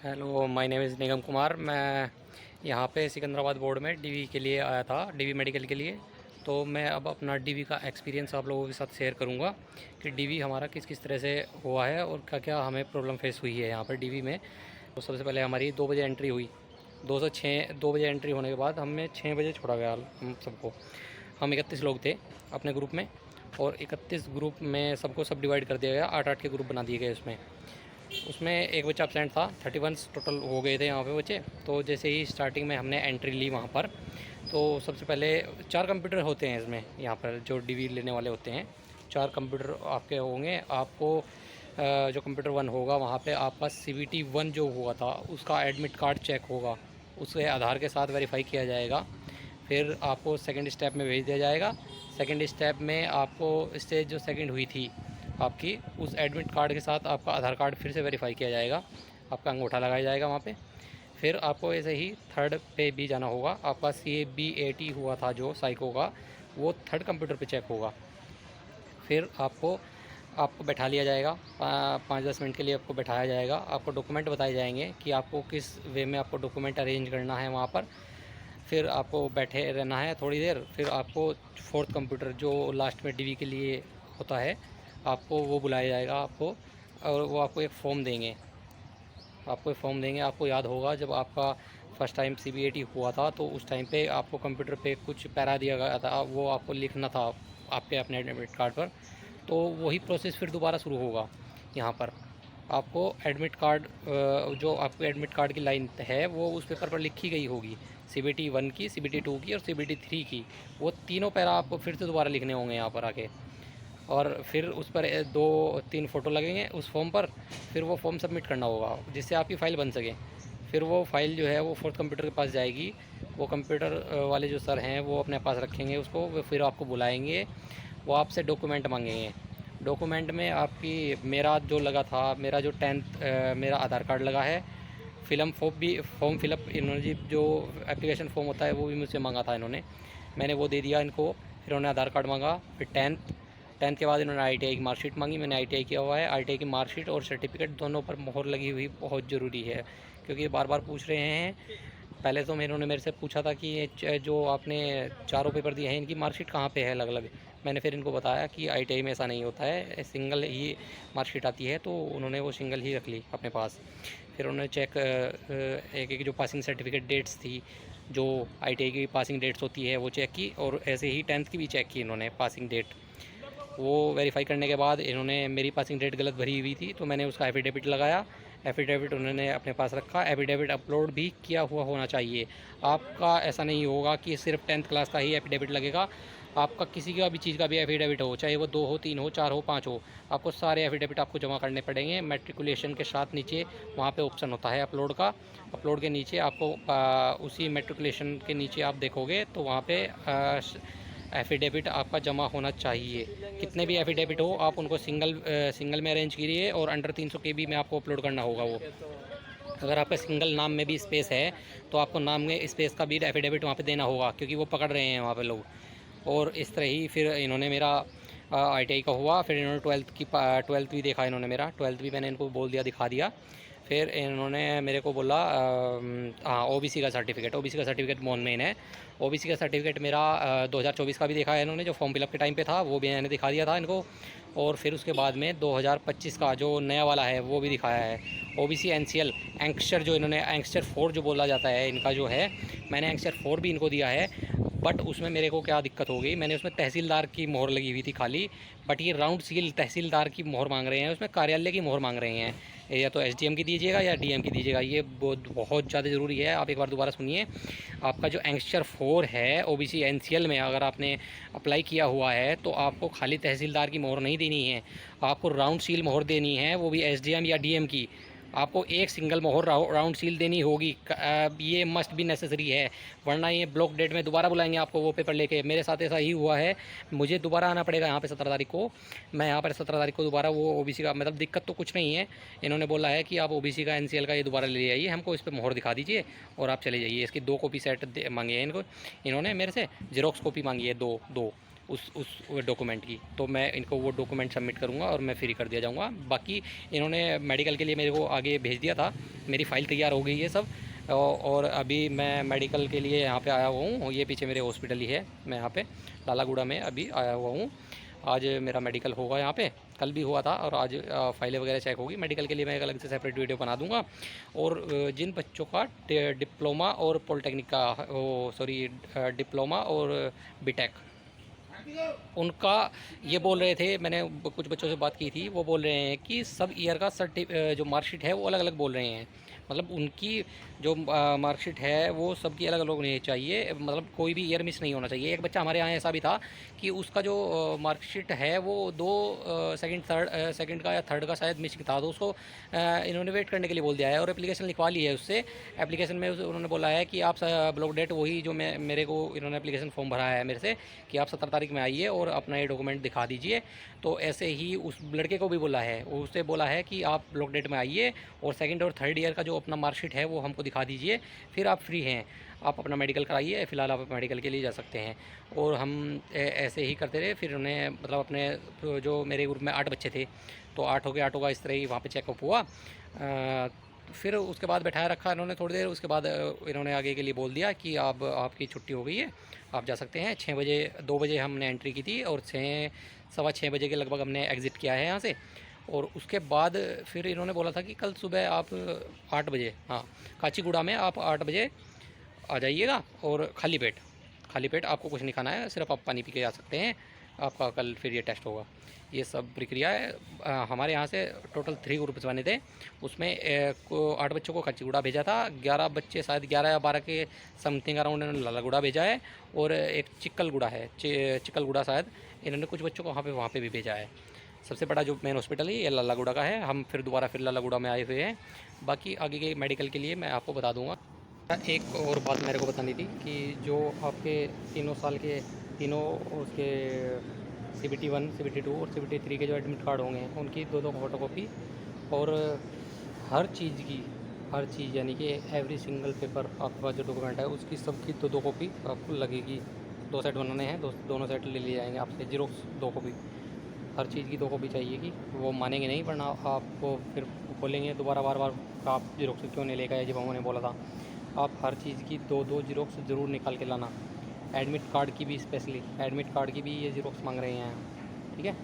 Hello, my name is निगम कुमार। मैं यहाँ पे सिकंदराबाद बोर्ड में डीवी के लिए आया था, डीवी मेडिकल के लिए। तो मैं अब अपना डीवी का एक्सपीरियंस आप लोगों के साथ शेयर करूँगा कि डीवी हमारा किस किस तरह से हुआ है और क्या क्या हमें प्रॉब्लम फेस हुई है यहाँ पर डीवी में। तो सबसे पहले हमारी 2 बजे एंट्री हुई। 2 बजे एंट्री होने के बाद हमें 6 बजे छोड़ा गया हम सबको। हम 31 लोग थे अपने ग्रुप में, और 31 ग्रुप में सबको सब डिवाइड कर दिया गया, 8-8 के ग्रुप बना दिए गए उसमें। उसमें एक बच्चा अपसेंट था। 31 टोटल हो गए थे यहाँ पे बच्चे। तो जैसे ही स्टार्टिंग में हमने एंट्री ली वहाँ पर, तो सबसे पहले 4 कंप्यूटर होते हैं इसमें, यहाँ पर जो डीवी लेने वाले होते हैं 4 कंप्यूटर आपके होंगे। आपको जो कंप्यूटर 1 होगा वहाँ पे आपका CBT 1 जो हुआ था उसका एडमिट कार्ड चेक होगा, उसके आधार के साथ वेरीफाई किया जाएगा। फिर आपको सेकंड स्टेप में भेज दिया जाएगा। सेकंड स्टेप में आपको स्टेज जो सेकंड हुई थी आपकी, उस एडमिट कार्ड के साथ आपका आधार कार्ड फिर से वेरीफाई किया जाएगा, आपका अंगूठा लगाया जाएगा वहाँ पे। फिर आपको ऐसे ही थर्ड पे भी जाना होगा। आपका CBAT हुआ था जो साइको का, वो थर्ड कंप्यूटर पे चेक होगा। फिर आपको आपको बैठा लिया जाएगा, 5-10 मिनट के लिए आपको बैठाया जाएगा। आपको डॉक्यूमेंट बताए जाएंगे कि आपको किस वे में आपको डॉक्यूमेंट अरेंज करना है वहाँ पर। फिर आपको बैठे रहना है थोड़ी देर। फिर आपको फोर्थ कंप्यूटर जो लास्ट में डीवी के लिए होता है, आपको वो बुलाया जाएगा आपको, और वो आपको एक फ़ॉर्म देंगे। आपको याद होगा जब आपका फ़र्स्ट टाइम CBAT हुआ था तो उस टाइम पे आपको कंप्यूटर पे कुछ पैरा दिया गया था, वो आपको लिखना था आपके अपने एडमिट कार्ड पर। तो वही प्रोसेस फिर दोबारा शुरू होगा यहाँ पर। आपको एडमिट कार्ड, जो आपके एडमिट कार्ड की लाइन है वो उस पेपर पर लिखी गई होगी, CBT 1 की, CBT 2 की और CBT 3 की। वो तीनों पैरा आपको फिर से दोबारा लिखने होंगे यहाँ पर आके। और फिर उस पर 2-3 फ़ोटो लगेंगे उस फॉर्म पर। फिर वो फॉर्म सबमिट करना होगा जिससे आपकी फ़ाइल बन सके। फिर वो फ़ाइल जो है वो फोर्थ कंप्यूटर के पास जाएगी। वो कंप्यूटर वाले जो सर हैं वो अपने पास रखेंगे उसको, वो फिर आपको बुलाएंगे, वो आपसे डॉक्यूमेंट मांगेंगे। डॉक्यूमेंट में आपकी, मेरा जो लगा था, मेरा जो 10th मेरा आधार कार्ड लगा है। फॉर्म फिलअप इन्होंने जी जो एप्लीकेशन फ़ॉर्म होता है वो भी मुझसे मांगा था इन्होंने, मैंने वो दे दिया इनको। फिर उन्होंने आधार कार्ड मांगा। फिर 10th के बाद इन्होंने ITI की मार्कशीट मांगी, मैंने ITI किया हुआ है। ITI की मार्कशीट और सर्टिफिकेट दोनों पर मोहर लगी हुई बहुत ज़रूरी है, क्योंकि बार बार पूछ रहे हैं। पहले तो इन्होंने मेरे से पूछा था कि ये जो आपने चारों पेपर दिए हैं इनकी मार्कशीट कहाँ पे है अलग अलग। मैंने फिर इनको बताया कि ITI में ऐसा नहीं होता है, सिंगल ही मार्कशीट आती है। तो उन्होंने वो सिंगल ही रख ली अपने पास। फिर उन्होंने चेक एक एक जो पासिंग सर्टिफिकेट डेट्स थी, जो ITI की पासिंग डेट्स होती है वो चेक की, और ऐसे ही 10th की भी चेक की इन्होंने पासिंग डेट। वो वेरीफाई करने के बाद इन्होंने मेरी पासिंग डेट गलत भरी हुई थी तो मैंने उसका एफिडेविट लगाया। एफिडेविट उन्होंने अपने पास रखा। एफिडेविट अपलोड भी किया हुआ होना चाहिए। आपका ऐसा नहीं होगा कि सिर्फ 10th क्लास का ही एफिडेविट लगेगा। आपका किसी का भी चीज़ का भी एफिडेविट हो, चाहे वो 2 हो, 3 हो, 4 हो, 5 हो, आपको सारे एफिडेविट आपको जमा करने पड़ेंगे। मेट्रिकुलेशन के साथ नीचे वहाँ पे ऑप्शन होता है अपलोड का। अपलोड के नीचे आपको उसी मेट्रिकुलेशन के नीचे आप देखोगे तो वहाँ पे एफिडेविट आपका जमा होना चाहिए। कितने भी एफिडेविट हो आप उनको सिंगल में अरेंज कीजिए, और अंडर 300 KB में आपको अपलोड करना होगा वो। अगर आपका सिंगल नाम में भी स्पेस है तो आपको नाम में स्पेस का भी एफिडेविट वहाँ पे देना होगा, क्योंकि वो पकड़ रहे हैं वहाँ पे लोग। और इस तरह ही फिर इन्होंने मेरा ITI का हुआ। फिर इन्होंने 12th भी देखा इन्होंने मेरा। 12th भी मैंने इनको बोल दिया, दिखा दिया। फिर इन्होंने मेरे को बोला हाँ, OBC का सर्टिफिकेट मोहन मेन है। OBC का सर्टिफिकेट मेरा 2024 का भी देखा है इन्होंने, जो फॉर्म फिलअप के टाइम पे था वो भी मैंने दिखा दिया था इनको। और फिर उसके बाद में 2025 का जो नया वाला है वो भी दिखाया है। OBC NCL एंगस्टर, जो इन्होंने एंगस्टर 4 जो बोला जाता है इनका जो है, मैंने एंगस्टर 4 भी इनको दिया है। बट उसमें मेरे को क्या दिक्कत हो गई, मैंने उसमें तहसीलदार की मोहर लगी हुई थी खाली। बट ये राउंड सील तहसीलदार की मोहर मांग रहे हैं, उसमें कार्यालय की मोहर मांग रहे हैं। या तो SDM की दीजिएगा या DM की दीजिएगा। ये बहुत ज़्यादा ज़रूरी है। आप एक बार दोबारा सुनिए। आपका जो एंगस्टर 4 है OBC NCL में अगर आपने अप्लाई किया हुआ है तो आपको खाली तहसीलदार की मोहर नहीं देनी है, आपको राउंड सील मोहर देनी है, वो भी SDM या DM की। आपको एक सिंगल मोहर राउंड सील देनी होगी। ये मस्ट भी नेसेसरी है, वरना ये ब्लॉक डेट में दोबारा बुलाएंगे आपको वो पेपर लेके। मेरे साथ ऐसा ही हुआ है, मुझे दोबारा आना पड़ेगा यहाँ पे 17 तारीख को। मैं यहाँ पर 17 तारीख को दोबारा वो OBC का, मतलब दिक्कत तो कुछ नहीं है। इन्होंने बोला है कि आप OBC का NCL का ये दोबारा ले आइए, हमको इस पर मोहर दिखा दीजिए और आप चले जाइए। इसकी 2 कॉपी सेट मांगी है इनको इन्होंने मेरे से। जेरोक्स कॉपी मांगी है दो दो। उस डॉक्यूमेंट की। तो मैं इनको वो डॉक्यूमेंट सबमिट करूँगा और मैं फ्री कर दिया जाऊँगा। बाकी इन्होंने मेडिकल के लिए मेरे को आगे भेज दिया था, मेरी फ़ाइल तैयार हो गई है सब। और अभी मैं मेडिकल के लिए यहाँ पे आया हुआ हूँ। ये पीछे मेरे हॉस्पिटल ही है, मैं यहाँ पे लालागुड़ा में अभी आया हुआ हूँ। आज मेरा मेडिकल होगा यहाँ पे, कल भी हुआ था और आज फाइलें वगैरह चेक होगी। मेडिकल के लिए मैं एक अलग से सेपरेट वीडियो बना दूंगा। और जिन बच्चों का डिप्लोमा और पॉलिटेक्निक का सॉरी डिप्लोमा और बीटेक, उनका ये बोल रहे थे, मैंने कुछ बच्चों से बात की थी, वो बोल रहे हैं कि सब ईयर का जो मार्कशीट है वो अलग अलग बोल रहे हैं। मतलब उनकी जो मार्कशीट है वो सबकी अलग अलग होनी चाहिए, मतलब कोई भी ईयर मिस नहीं होना चाहिए। एक बच्चा हमारे यहाँ ऐसा भी था कि उसका जो मार्कशीट है वो सेकंड का या थर्ड का शायद मिसिंग था, तो उसको इन्होंने वेट करने के लिए बोल दिया है और एप्लीकेशन लिखवा ली है उससे। एप्लीकेशन में उन्होंने बोला है कि आप ब्लॉक डेट वही जो मेरे को इन्होंने एप्लीकेशन फॉर्म भरा है मेरे से कि आप 17 तारीख में आइए और अपना ये डॉक्यूमेंट दिखा दीजिए। तो ऐसे ही उस लड़के को भी बोला है, उससे बोला है कि आप ब्लॉक डेट में आइए और सेकंड और थर्ड ईयर का जो अपना मार्कशीट है वो हमको दिखा दीजिए, फिर आप फ्री हैं, आप अपना मेडिकल कराइए। फ़िलहाल आप मेडिकल के लिए जा सकते हैं। और हम ऐसे ही करते रहे। फिर उन्हें मतलब अपने जो मेरे ग्रुप में 8 बच्चे थे, तो 8 हो गया इस तरह ही वहाँ पे चेकअप हुआ। फिर उसके बाद बैठाया रखा इन्होंने थोड़ी देर। उसके बाद इन्होंने आगे के लिए बोल दिया कि अब आपकी छुट्टी हो गई है, आप जा सकते हैं। 6 बजे 2 बजे हमने एंट्री की थी और 6 सवा 6 बजे के लगभग हमने एग्ज़िट किया है यहाँ से। और उसके बाद फिर इन्होंने बोला था कि कल सुबह आप 8 बजे, हाँ, काचीगुड़ा में आप 8 बजे आ जाइएगा और खाली पेट आपको कुछ नहीं खाना है, सिर्फ आप पानी पी के जा सकते हैं। आपका कल फिर ये टेस्ट होगा। ये सब प्रक्रिया है। हमारे यहाँ से टोटल 3 ग्रुप्स बने थे, उसमें 8 बच्चों को काचीगुड़ा भेजा था, 11 बच्चे शायद 11 या 12 के समथिंग अराउंड इन्होंने लालागुड़ा भेजा है, और एक चिक्कलगुड़ा है, चिक्कलगुड़ा शायद इन्होंने कुछ बच्चों को वहाँ पे भी भेजा है। सबसे बड़ा जो मेन हॉस्पिटल है ये लालागुड़ा का है। हम फिर दोबारा लालागुड़ा में आए हुए हैं। बाकी आगे के मेडिकल के लिए मैं आपको बता दूंगा। एक और बात मेरे को बतानी थी कि जो आपके 3 साल के तीनों उसके CBT 1, CBT 2 और CBT 3 के जो एडमिट कार्ड होंगे उनकी 2 फोटोकॉपी, और हर चीज़ यानी कि एवरी सिंगल पेपर आपके पास जो डॉक्यूमेंट है उसकी सबकी 2 कॉपी आपको लगेगी। 2 सेट बनाने हैं, दोनों सेट ले लिए जाएंगे आपसे। जीरोक्स 2 कॉपी, हर चीज़ की 2 कॉपी चाहिएगी। वो मानेंगे नहीं, वरना आपको फिर बोलेंगे दोबारा बार बार आप जीरोक्स क्यों नहीं लेकर आए जब उन्होंने बोला था। आप हर चीज़ की 2 जीरोक्स ज़रूर निकाल के लाना। एडमिट कार्ड की भी स्पेशली, एडमिट कार्ड की भी ये जीरोक्स मांग रहे हैं, ठीक है।